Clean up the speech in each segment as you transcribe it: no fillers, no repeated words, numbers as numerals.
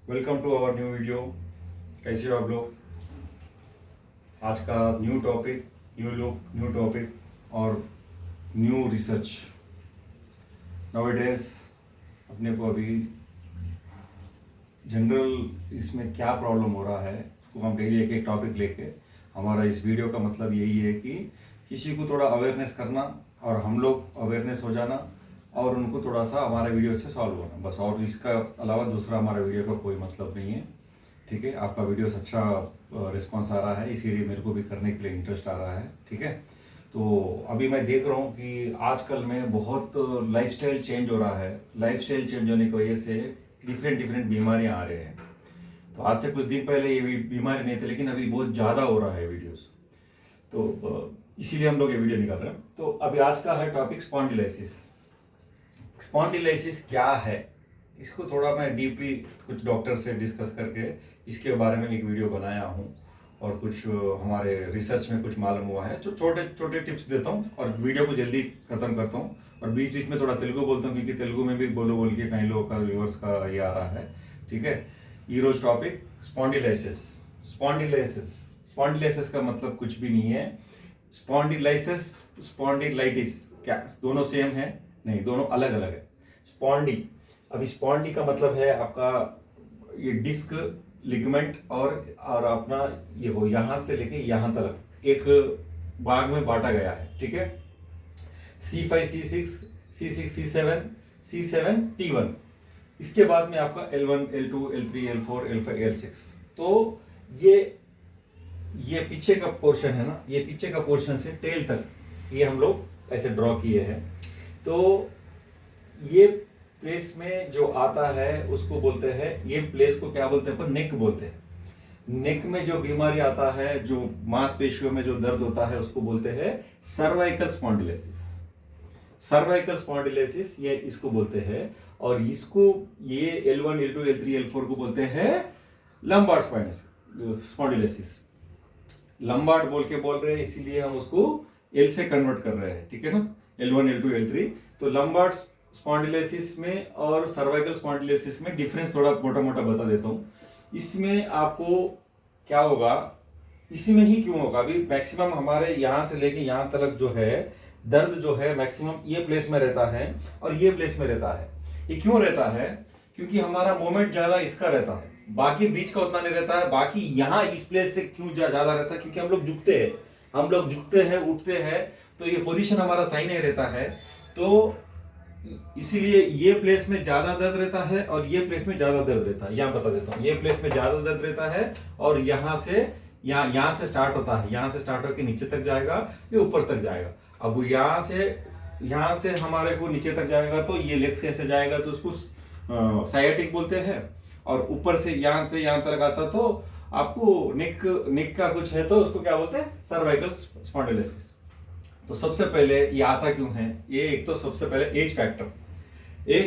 Welcome to our new video. कैसे हो आप लोग? आज का new topic, new look, new topic और न्यू रिसर्च। नाउअडेज अपने को अभी जनरल इसमें क्या प्रॉब्लम हो रहा है उसको हम डेली एक एक टॉपिक लेके, हमारा इस वीडियो का मतलब यही है कि किसी को थोड़ा अवेयरनेस करना और हम लोग अवेयरनेस हो जाना और उनको थोड़ा सा हमारे वीडियो से सॉल्व होना, बस। और इसका अलावा दूसरा हमारा वीडियो का कोई मतलब नहीं है। ठीक है, आपका वीडियो से अच्छा रिस्पॉन्स आ रहा है, इसीलिए मेरे को भी करने के लिए इंटरेस्ट आ रहा है। ठीक है, तो अभी मैं देख रहा हूँ कि आजकल में बहुत लाइफस्टाइल चेंज हो रहा है। लाइफस्टाइल चेंज होने की वजह से डिफरेंट डिफरेंट बीमारियाँ आ रहे हैं। तो आज से कुछ दिन पहले ये बीमारी नहीं थे, लेकिन अभी बहुत ज़्यादा हो रहा है वीडियोस। तो इसीलिए हम लोग ये वीडियो निकाल रहे हैं। तो अभी आज का है टॉपिक स्पॉन्डिलाइसिस। स्पॉन्डिलाइसिस क्या है, इसको थोड़ा मैं डीपली कुछ डॉक्टर से डिस्कस करके इसके बारे में एक वीडियो बनाया हूँ और कुछ हमारे रिसर्च में कुछ मालूम हुआ है। तो छोटे छोटे टिप्स देता हूँ और वीडियो को जल्दी खत्म करता हूँ और बीच बीच में थोड़ा तेलुगु बोलता हूँ, क्योंकि तेलुगु में भी बोल के कई लोगों का व्यूअर्स का ये आ रहा है। ठीक है, ये रोज टॉपिक स्पॉन्डिलाइसिस। स्पॉन्डिलाइसिस स्पॉन्डिलाइसिस का मतलब कुछ भी नहीं है। स्पॉन्डिलाइसिस, स्पॉन्डिलाइटिस क्या दोनों सेम है? नहीं, दोनों अलग अलग है। स्पॉन्डी, अभी स्पॉन्डी का मतलब है आपका ये डिस्क, लिगमेंट और अपना ये हो यहां से लेके यहां तक एक भाग में बांटा गया है। ठीक है, C5, C6, C6, C7, C7, T1। इसके बाद में आपका L1, L2, L3, L4, L5, L6। तो ये पीछे का पोर्शन है ना, ये पीछे का पोर्शन से टेल तक ये हम लोग ऐसे ड्रॉ किए हैं। तो ये प्लेस में जो आता है उसको बोलते हैं, ये प्लेस को क्या बोलते हैं अपन? नेक बोलते हैं। नेक में जो बीमारी आता है, जो मांसपेशियों में जो दर्द होता है, उसको बोलते हैं सर्वाइकल स्पॉन्डिलाइसिस। सर्वाइकल स्पॉन्डिलाइसिस ये इसको बोलते हैं। और इसको ये L1, L2, L3, L4 को बोलते हैं लंबार्ड स्पॉन्डिलाइसिस। लंबार्ड बोल रहे हैं, इसीलिए हम उसको L से कन्वर्ट कर रहे हैं। ठीक है ना, L1, L2, L3। तो लंबार्ड स्पॉन्डिलाइसिस में और सर्वाइकल स्पॉन्डिलाइसिस में डिफरेंस थोड़ा मोटा मोटा बता देता हूं। इसमें आपको क्या होगा, इसी में ही क्यों होगा? अभी मैक्सिमम हमारे यहां से लेके यहां तक जो है दर्द जो है मैक्सिमम ये प्लेस में रहता है और ये प्लेस में रहता है। ये क्यों रहता है? क्योंकि हमारा मोमेंट ज्यादा इसका रहता है, बाकी बीच का उतना नहीं रहता है। बाकी यहाँ इस प्लेस से क्यों ज्यादा रहता है? क्योंकि हम लोग झुकते हैं, उठते हैं, तो ये पोजीशन हमारा सही नहीं रहता है। तो इसीलिए ये प्लेस में ज्यादा दर्द रहता है और ये प्लेस में ज्यादा दर्द रहता है। यहाँ बता देता हूँ, ये प्लेस में ज्यादा दर्द रहता है और यहाँ से स्टार्ट होता है, यहाँ से स्टार्ट होकर नीचे तक जाएगा, ये ऊपर तक जाएगा। अब यहाँ से हमारे को नीचे तक जाएगा तो ये लेग से ऐसे जाएगा, तो उसको साइयाटिक बोलते हैं। और ऊपर से यहाँ तक आता तो आपको नेक का कुछ है, तो उसको क्या बोलते हैं? Cervical spondylosis. तो सबसे पहले ये आता क्यों है? ये एक तो सबसे पहले एज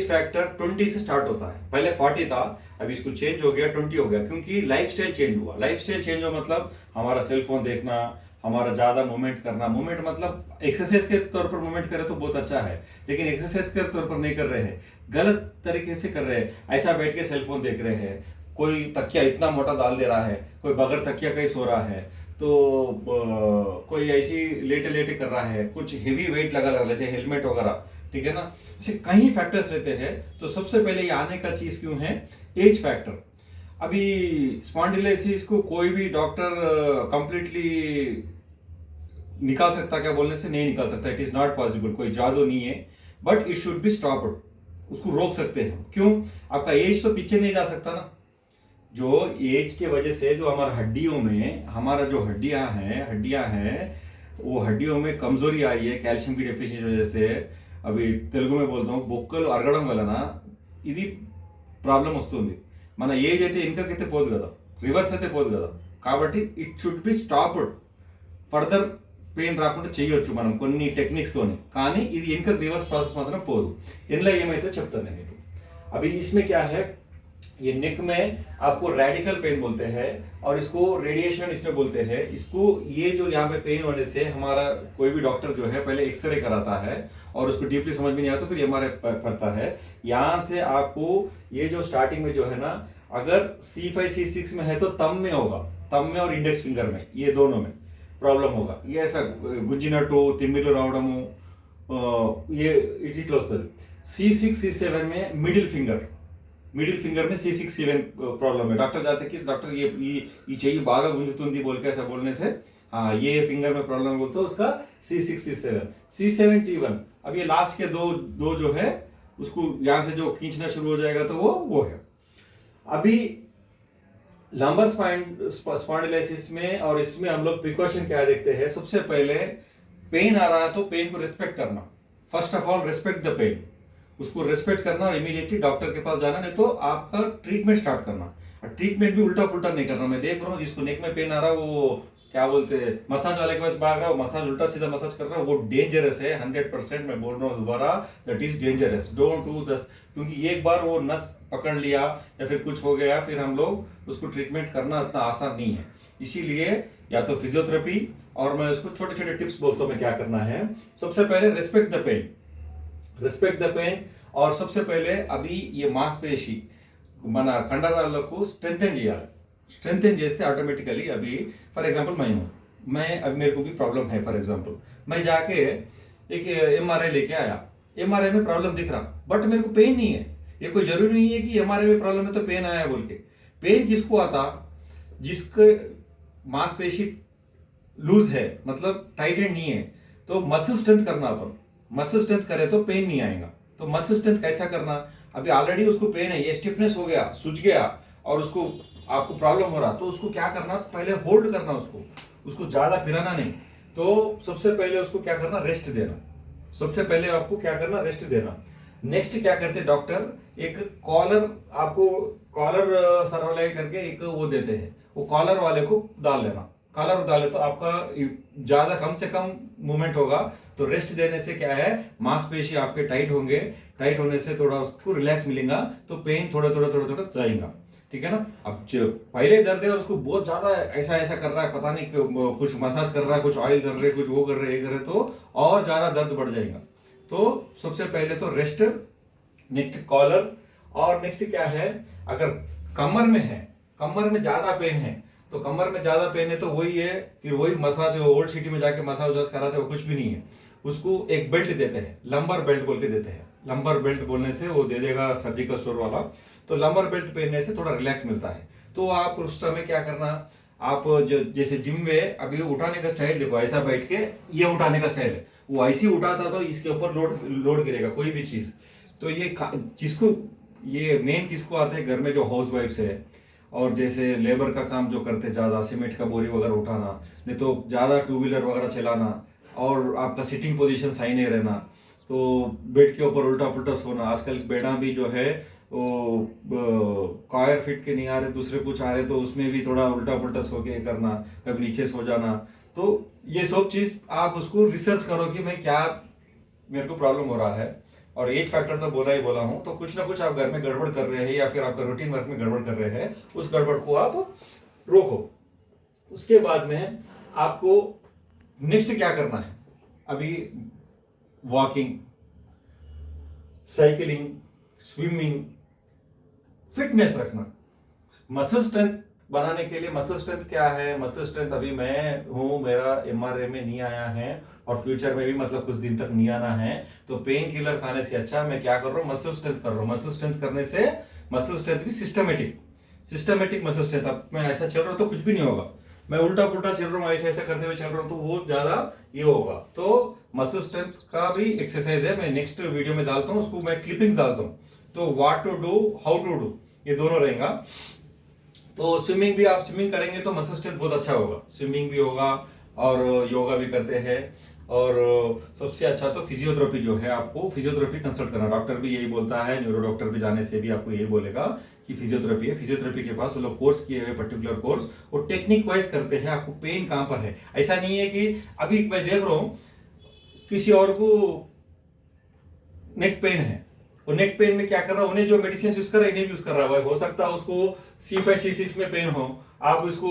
फैक्टर 20 से स्टार्ट होता है। पहले 40 था, अभी इसको चेंज हो गया, 20 हो गया, क्योंकि लाइफस्टाइल चेंज हुआ। लाइफस्टाइल चेंज हुआ मतलब हमारा सेलफोन देखना, हमारा ज्यादा मूवमेंट करना। मूवमेंट मतलब एक्सरसाइज के तौर पर मूवमेंट करे तो बहुत अच्छा है, लेकिन एक्सरसाइज के तौर पर नहीं कर रहे हैं, गलत तरीके से कर रहे हैं। ऐसा बैठ के सेलफोन देख रहे हैं, कोई तकिया इतना मोटा डाल दे रहा है, कोई बगैर तकिया का ही सो रहा है, तो कोई ऐसी लेटे कर रहा है, कुछ हेवी वेट लगा जैसे हेलमेट वगैरह। ठीक है ना, ऐसे कई फैक्टर्स रहते हैं। तो सबसे पहले ये आने का चीज क्यों है? Age factor. अभी स्पॉन्डिलाइसिस को कोई भी डॉक्टर कंप्लीटली निकाल सकता क्या? बोलने से नहीं निकाल सकता, इट इज नॉट पॉसिबल, कोई जादू नहीं है। But it should be stopped, उसको रोक सकते हैं। क्यों? आपका एज तो पीछे नहीं जा सकता ना। जो एज के वजह से जो हमारा हड्डियों में, हमारा जो हड्डियां हैं वो हड्डियों में कमजोरी आई है कैल्शियम की डेफिशिएंसी वजह से। अभी तेलुगु में बोलता हूँ, బొక్కలు అరగడం వలన ఇది ప్రాబ్లం వస్తుంది. మన ఏజ్ అయితే వెనకకైతే పోదు కదా, రివర్స్ అయితే పోదు కదా. కాబట్టి it should be stopped. Further pain రాకుండా చేయొచ్చు మనం కొన్ని టెక్నిక్స్ తోని, కానీ ఇది వెనక రివర్స్ ప్రాసెస్ మాత్రం పోదు. ఎన్లో ఏమైతే చెప్తాను నేను మీకు. अभी इसमें क्या है, ये नेक में आपको रेडिकल पेन बोलते हैं और इसको रेडिएशन इसमें बोलते हैं। इसको ये जो यहाँ पे पेन होने से हमारा कोई भी डॉक्टर जो है पहले एक्सरे कराता है और उसको डीपली समझ में नहीं आता तो फिर एमआरआई करता है। यहाँ से आपको ये जो स्टार्टिंग में जो है ना, अगर C5 C6 में है तो थंब में होगा, थंब में और इंडेक्स फिंगर में, ये दोनों में प्रॉब्लम होगा. ये ऐसा గుంజినట్టు తిమ్మిర్లు రావడము ये ఇట్లా వస్తుంది. C6 C7 में मिडिल फिंगर में C6 C7 प्रॉब्लम है. डॉक्टर जाते कि डॉक्टर ये चाहिए बागा गुंजुतुंदी बोल के ऐसा बोलने से हाँ ये फिंगर में प्रॉब्लम बोलते हो उसका C6 C7 अब ये लास्ट के दो जो है उसको यहाँ से जो खींचना शुरू हो जाएगा तो वो है. अभी लंबर स्पॉन्डिलाइसिस में और इसमें हम लोग प्रिकॉशन क्या देखते हैं. सबसे पहले पेन आ रहा है तो पेन को रिस्पेक्ट करना. First of all respect the pen, उसको रिस्पेक्ट करना और इमीडिएटली डॉक्टर के पास जाना, नहीं तो आपका ट्रीटमेंट स्टार्ट करना. और ट्रीटमेंट भी उल्टा पुल्टा नहीं करना. मैं देख रहा हूँ जिसको नेक में पेन आ रहा है वो क्या बोलते हैं मसाज वाले के पास भाग रहा है, मसाज उल्टा सीधा मसाज कर रहा है, वो डेंजरस है. 100% मैं बोल रहा हूँ दोबारा, that is dangerous. Don't do दस, क्योंकि एक बार वो नस पकड़ लिया या फिर कुछ हो गया फिर हम लोग उसको ट्रीटमेंट करना इतना आसान नहीं है. इसीलिए या तो फिजियोथेरेपी, और मैं उसको छोटे छोटे टिप्स बोलता हूँ मैं क्या करना है. सबसे पहले रिस्पेक्ट द पेन. और सबसे पहले अभी ये मांसपेशी మన కండరాలకు స్ట్రెంథెన్ చేయాలి. स्ट्रेंथन చేస్తే ऑटोमेटिकली अभी फॉर एग्जांपल मैं अब मेरे को भी प्रॉब्लम है. फॉर एग्जांपल मैं जाके एक MRI लेके आया, MRI में प्रॉब्लम दिख रहा बट मेरे को पेन नहीं है. ये कोई जरूरी नहीं है कि MRI में प्रॉब्लम है तो पेन आया बोल के. पेन किसको आता, जिसके मांसपेशी लूज है मतलब टाइटेड नहीं है, तो मसल स्ट्रेंथ करना. अपन मसल स्ट्रेंथ करे तो पेन नहीं आएगा. तो मसल स्ट्रेंथ कैसा करना, अभी ऑलरेडी उसको पेन है, ये स्टिफनेस हो गया, सूज गया और उसको आपको प्रॉब्लम हो रहा, तो उसको क्या करना, पहले होल्ड करना, उसको ज्यादा फिराना नहीं. तो सबसे पहले उसको क्या करना, रेस्ट देना. सबसे पहले आपको क्या करना, रेस्ट देना. नेक्स्ट क्या करते डॉक्टर, एक कॉलर आपको कॉलर सर्वलाइज करके एक वो देते हैं, वो कॉलर वाले को डाल लेना. कॉलर डाले तो आपका ज्यादा कम से कम मूवमेंट होगा. तो रेस्ट देने से क्या है, मांसपेशी आपके टाइट होंगे, टाइट होने से थोड़ा उसको रिलैक्स मिलेगा, तो पेन थोड़ा जाएगा. ठीक है ना. अब जो पहले दर्द है और उसको बहुत ज्यादा ऐसा कर रहा है, पता नहीं क्यों, कुछ मसाज कर रहा है, कुछ ऑयल कर रहे, कुछ वो कर रहे, ये कर रहे, तो और ज्यादा दर्द बढ़ जाएगा. तो सबसे पहले तो रेस्ट, नेक्स्ट कॉलर. और नेक्स्ट क्या है, अगर कमर में है, कमर में ज्यादा पेन है, तो कमर में ज्यादा पेन है तो वही है, फिर वही मसाज ओल्ड सिटी में जाके मसाज वसाज कराते वो कुछ भी नहीं है. उसको एक बेल्ट देते हैं, लंबर बेल्ट बोल के देते हैं. लंबर बेल्ट बोलने से वो दे देगा सर्जिकल स्टोर वाला. तो लंबर बेल्ट पहनने से थोड़ा रिलैक्स मिलता है. तो आप उस समय क्या करना, आप जो जैसे जिम में अभी उठाने का स्टाइल देखो, ऐसा बैठ के ये उठाने का स्टाइल है, वो ऐसे ही उठाता तो इसके ऊपर लोड गिरेगा कोई भी चीज. तो ये जिसको ये मेन किसको आता है, घर में जो हाउस वाइफ्स है और जैसे लेबर का काम जो करते ज्यादा, सीमेंट का बोरी वगैरह उठाना, नहीं तो ज्यादा टू व्हीलर वगैरह चलाना, और आपका सिटिंग पोजीशन सही नहीं रहना, तो बेड के ऊपर उल्टा पुल्टा सोना. आजकल बेडा भी जो है वो कॉयर फिट के नहीं आ रहे, दूसरे कुछ आ रहे, तो उसमें भी थोड़ा उल्टा पुल्टा सो के करना, कभी नीचे सो जाना. तो ये सब चीज आप उसको रिसर्च करो कि मैं क्या मेरे को प्रॉब्लम हो रहा है. और एज फैक्टर तो बोला हूं, तो कुछ ना कुछ आप घर में गड़बड़ कर रहे हैं या फिर आपका रूटीन वर्क में गड़बड़ कर रहे हैं, उस गड़बड़ को आप रोको. उसके बाद में आपको नेक्स्ट क्या करना है, अभी वॉकिंग, साइकिलिंग, स्विमिंग, फिटनेस रखना. मसल स्ट्रेंथ बनाने के लिए, मसल स्ट्रेंथ क्या है, मसल स्ट्रेंथ अभी मैं हूं, मेरा MRI में नहीं आया है और फ्यूचर में भी मतलब कुछ दिन तक नहीं आना है, तो पेन किलर खाने से अच्छा मैं क्या कर रहा हूं, मसल स्ट्रेंथ कर रहा हूं. मसल स्ट्रेंथ करने से, मसल स्ट्रेंथ भी सिस्टमेटिक मसल स्ट्रेंथ. अब मैं ऐसा चल रहा हूं तो कुछ भी नहीं होगा, मैं उल्टा पुल्टा चल रहा हूँ, ऐसा करते हुए चल रहा हूँ तो वो ज्यादा ये होगा. तो मसल स्ट्रेंथ का भी एक्सरसाइज है, मैं नेक्स्ट वीडियो में डालता हूँ, उसको मैं क्लिपिंग्स डालता हूँ. तो what to do, how to do, ये दोनों रहेगा. तो स्विमिंग भी आप स्विमिंग करेंगे तो मसल स्ट्रेंथ बहुत अच्छा होगा. स्विमिंग भी होगा और योगा भी करते हैं. और सबसे अच्छा तो फिजियोथेरेपी जो है, आपको फिजियोथेरेपी कंसल्ट करना. डॉक्टर भी यही बोलता है, न्यूरो डॉक्टर भी जाने से भी आपको यही बोलेगा कि फिजियोथेरेपी है. फिजियोथेरेपी के पास वो लोग कोर्स किए हुए, पर्टिकुलर कोर्स, वो टेक्निक वाइज करते हैं. आपको पेन कहां पर है, ऐसा नहीं है कि अभी मैं देख रहा हूं किसी और को नेक पेन है, और नेक पेन में क्या कर रहा है, उन्हें जो मेडिसिन यूज कर रहा है इन्हें भी यूज कर रहा है. हो सकता है उसको C5 C6 में पेन हो, आप उसको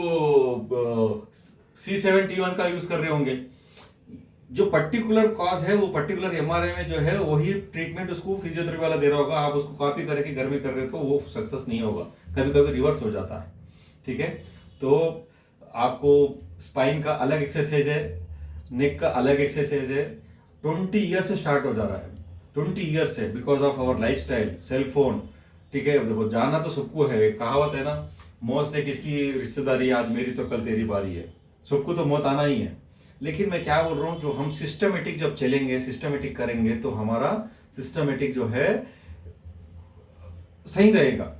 C7 T1 का यूज कर रहे होंगे. जो पर्टिकुलर कॉज है, वो पर्टिकुलर MRI में जो है वही ट्रीटमेंट उसको फिजियोथेरेपी वाला दे रहा होगा. आप उसको कॉपी करके घर में कर रहे हो तो वो सक्सेस नहीं होगा. कभी कभी रिवर्स हो जाता है, ठीक है। तो आपको स्पाइन का अलग एक्सरसाइज है, नेक का अलग एक्सरसाइज है। 20 ईयर से स्टार्ट हो जा रहा है, 20 ईयर से, because of our life style, cellphone, ठीक है। देखो जाना तो सबको है, कहावत है ना, मौत से किसकी रिश्तेदारी, आज मेरी तो कल तेरी बारी है। सबको तो मौत आना ही है। लेकिन मैं क्या बोल रहा हूँ, जो हम सिस्टमेटिक जब चलेंगे, सिस्टमेटिक करेंगे, तो हमारा सिस्टमेटिक जो है सही रहेगा।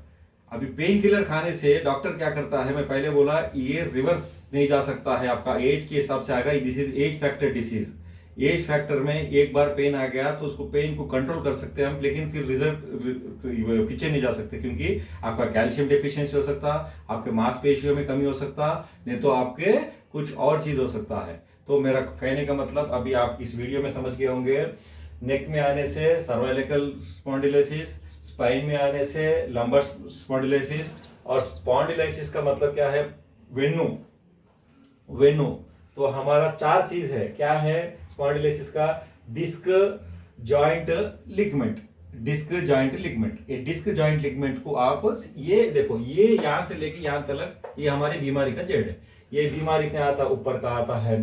अभी पेन किलर खाने से डॉक्टर क्या करता है, मैं पहले बोला, ये रिवर्स नहीं जा सकता है, आपका एज के हिसाब से आएगा। This is age factor disease. Age factor में एक बार पेन आ गया तो उसको पेन को कंट्रोल कर सकते हैं हम, लेकिन फिर रिजल्ट पीछे नहीं जा सकते, क्योंकि आपका कैल्शियम डेफिशिएंसी हो सकता, आपके मांसपेशियों में कमी हो सकता, नहीं तो आपके कुछ और चीज हो सकता है। तो मेरा कहने का मतलब अभी आप इस वीडियो में समझ गए होंगे, नेक में आने से सर्वाइकल स्पॉन्डिलोसिस, स्पाइन में आने से लंबर स्पॉन्डिलोसिस, और स्पॉन्डिलोसिस का मतलब क्या है, वेन्यू, वेन्यू। तो हमारा 4 चीज है, क्या है स्पॉन्डिलोसिस का, disc joint ligament, disc joint ligament. ये डिस्क जॉइंट लिगमेंट को आप ये देखो, ये यहां से लेके यहां तक, ये हमारी बीमारी का जड़ है। ये बीमारी क्या आता है, ऊपर का आता है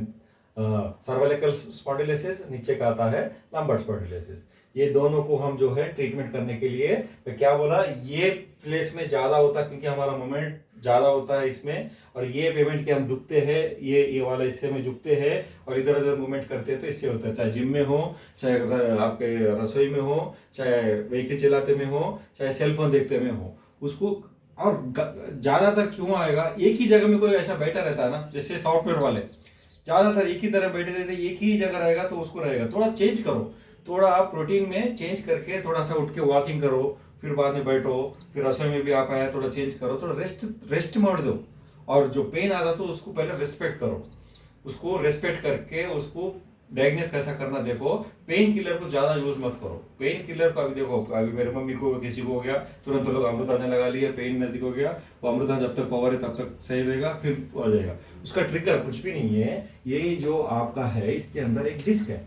सर्वाइकल स्पॉन्डिलोसिस, नीचे का आता है लंबर स्पॉन्डिलोसिस। ये दोनों को हम जो है ट्रीटमेंट करने के लिए, मैं क्या बोला, ये प्लेस में ज्यादा होता है क्योंकि हमारा मूवमेंट ज्यादा होता है इसमें, और ये पेमेंट के हम झुकते हैं, ये वाला हिस्से में झुकते हैं और इधर उधर मूवमेंट करते हैं, तो इससे होता है। चाहे जिम में हो, चाहे आपके रसोई में हो, चाहे व्हीकल चलाते में हो, चाहे सेलफोन देखते में हो, उसको। और ज्यादातर क्यों आएगा, एक ही जगह में कोई ऐसा बैठा रहता है ना, जैसे सॉफ्टवेयर वाले ज्यादातर एक ही तरह बैठे रहते, एक ही जगह रहेगा तो उसको रहेगा। थोड़ा चेंज करो, थोड़ा आप प्रोटीन में चेंज करके थोड़ा सा उठ के वॉकिंग करो, फिर बाद में बैठो, फिर रसोई में भी आप आया, थोड़ा चेंज करो, थोड़ा रेस्ट मोड़ दो। और जो पेन आता तो उसको पहले रिस्पेक्ट करो, उसको रेस्पेक्ट करके उसको डायग्नोस कैसा करना देखो। पेन किलर को ज्यादा यूज मत करो। पेन किलर को अभी देखो, अभी मेरे मम्मी को किसी को हो गया, तुरंत लोग अमृतांजन लगा लिया, पेन नजदीक हो गया, वो अमृतांजन जब तक पावर है तब तक सही रहेगा, फिर आ जाएगा। उसका ट्रिगर कुछ भी नहीं है, ये जो आपका है इसके अंदर एक डिस्क है,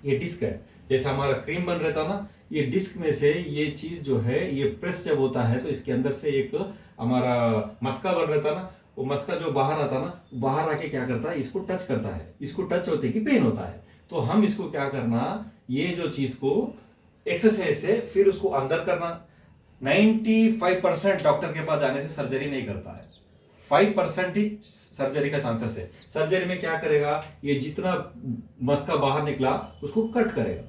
ये डिस्क है, जैसे हमारा क्रीम बन रहता ना, ये डिस्क में से ये चीज जो है, ये प्रेस जब होता है तो इसके अंदर से एक हमारा मस्का बन रहता ना, वो मस्का जो बाहर आता ना, बाहर आके क्या करता है, इसको टच करता है, इसको टच होते कि पेन होता है। तो हम इसको क्या करना, ये जो चीज को एक्सरसाइज से फिर उसको अंदर करना। 95% डॉक्टर के पास जाने से सर्जरी नहीं करता है, 5% ही सर्जरी का चांसेस है। सर्जरी में क्या करेगा, ये जितना मस्का बाहर निकला उसको कट करेगा,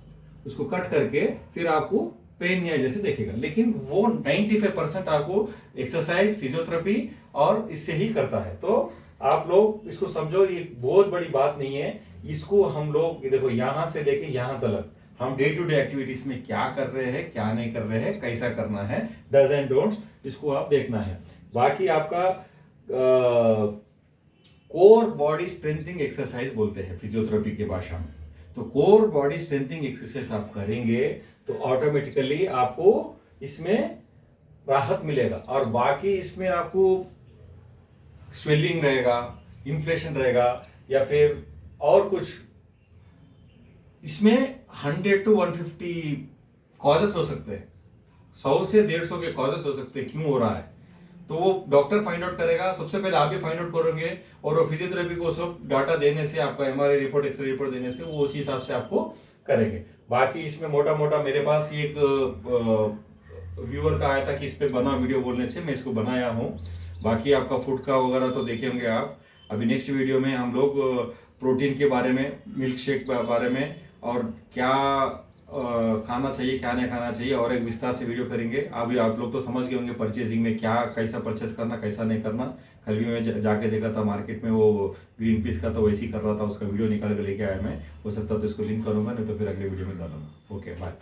उसको कट करके फिर आपको पेन नहीं जैसे देखेगा। लेकिन वो 95% आपको एक्सरसाइज, फिजियोथेरेपी और इससे ही करता है। तो आप लोग इसको समझो, ये बहुत बड़ी बात नहीं है। इसको हम लोग देखो, यहां से लेके यहां तक हम डे टू डे एक्टिविटीज में क्या कर रहे हैं, क्या नहीं कर रहे हैं, कैसा करना है, डज एंड डोंट्स, इसको आप देखना है। बाकी आपका कोर बॉडी स्ट्रेंथिंग एक्सरसाइज बोलते हैं फिजियोथेरेपी की भाषा में। तो कोर बॉडी स्ट्रेंथिंग एक्सरसाइज आप करेंगे तो ऑटोमेटिकली आपको इसमें राहत मिलेगा। और बाकी इसमें आपको स्वेलिंग रहेगा, इन्फ्लेशन रहेगा, या फिर और कुछ, इसमें 100 to 150 कॉजेस हो सकते हैं, 100 से 150 के कॉजेस हो सकते हैं क्यों हो रहा है। तो वो डॉक्टर फाइंड आउट करेगा, सबसे पहले आप भी फाइंड आउट करोगे, और वो फिजियोथेरेपी को सब डाटा देने से, आपका एमआरआई रिपोर्ट, एक्सरे रिपोर्ट देने से वो उसी हिसाब से आपको करेंगे। बाकी इसमें मोटा मोटा मेरे पास एक व्यूअर का आया था कि इस पे बना वीडियो बोलने से, मैं इसको बनाया हूँ। बाकी आपका फूड का वगैरह तो देखे होंगे आप। अभी नेक्स्ट वीडियो में हम लोग प्रोटीन के बारे में, मिल्क शेक के बारे में, और क्या खाना चाहिए, क्या नहीं खाना चाहिए, और एक विस्तार से वीडियो करेंगे। अभी आप लोग तो समझ गए होंगे परचेजिंग में क्या, कैसा परचेस करना, कैसा नहीं करना। कल भी मैं जाके देखा था मार्केट में, वो ग्रीन पीस का तो वैसे ही कर रहा था, उसका वीडियो निकाल कर लेके आया मैं। हो सकता तो इसको लिंक करूंगा, नहीं तो फिर अगले वीडियो में डालूंगा। Okay bye.